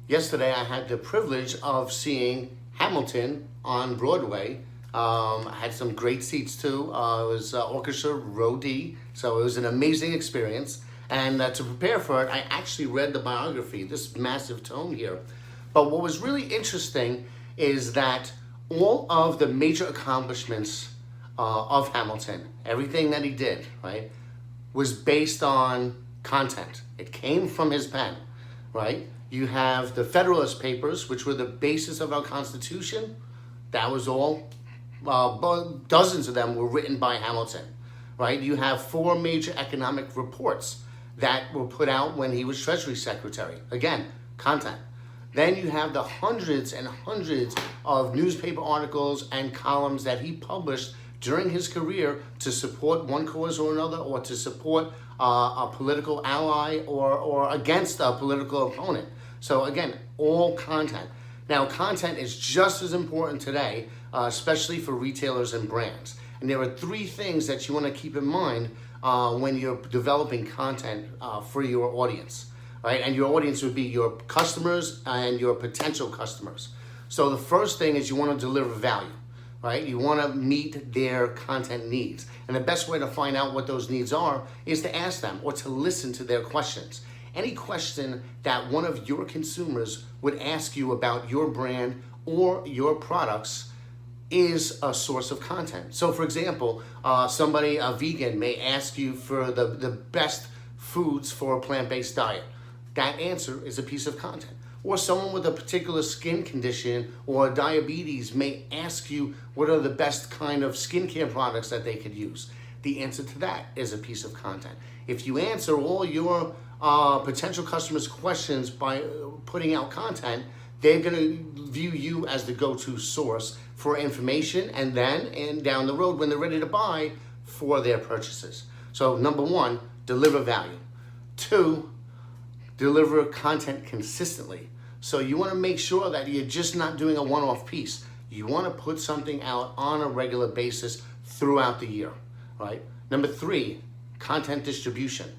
Yesterday I had the privilege of seeing Hamilton on Broadway. I had some great seats too. It was orchestra row D, so it was an amazing experience. And to prepare for it, I actually read the biography, this massive tome here. But what was really interesting is that all of the major accomplishments of Hamilton, everything that he did, right, was based on content. It came from his pen, right? You have the Federalist Papers, which were the basis of our Constitution. That was all, dozens of them were written by Hamilton, right? You have 4 major economic reports that were put out when he was Treasury Secretary. Again, content. Then you have the hundreds and hundreds of newspaper articles and columns that he published during his career to support one cause or another, or to support a political ally, or against a political opponent. So again, all content. Now, content is just as important today, especially for retailers and brands. And there are 3 things that you want to keep in mind when you're developing content for your audience, right? And your audience would be your customers and your potential customers. So the first thing is you want to deliver value, right? You want to meet their content needs. And the best way to find out what those needs are is to ask them or to listen to their questions. Any question that one of your consumers would ask you about your brand or your products is a source of content. So for example, somebody, a vegan, may ask you for the best foods for a plant-based diet. That answer is a piece of content. Or someone with a particular skin condition or diabetes may ask you what are the best kind of skincare products that they could use. The answer to that is a piece of content. If you answer all your potential customers' questions by putting out content, they're going to view you as the go-to source for information, and down the road when they're ready to buy, for their purchases. So number 1, deliver value. 2, deliver content consistently. So you want to make sure that you're just not doing a one-off piece. You want to put something out on a regular basis throughout the year, right? Number 3, content distribution.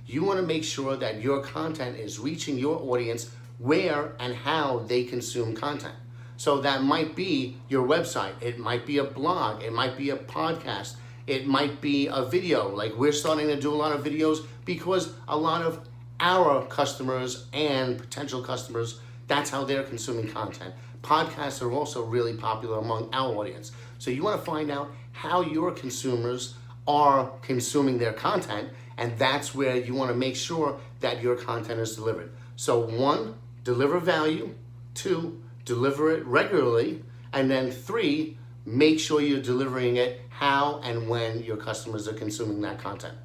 You want to make sure that your content is reaching your audience where and how they consume content. So that might be your website, it might be a blog, it might be a podcast, it might be a video. Like we're starting to do a lot of videos because a lot of our customers and potential customers, that's how they're consuming content. Podcasts are also really popular among our audience. So you want to find out how your consumers are consuming their content, and that's where you want to make sure that your content is delivered. So 1, deliver value. 2, deliver it regularly. And then 3, make sure you're delivering it how and when your customers are consuming that content.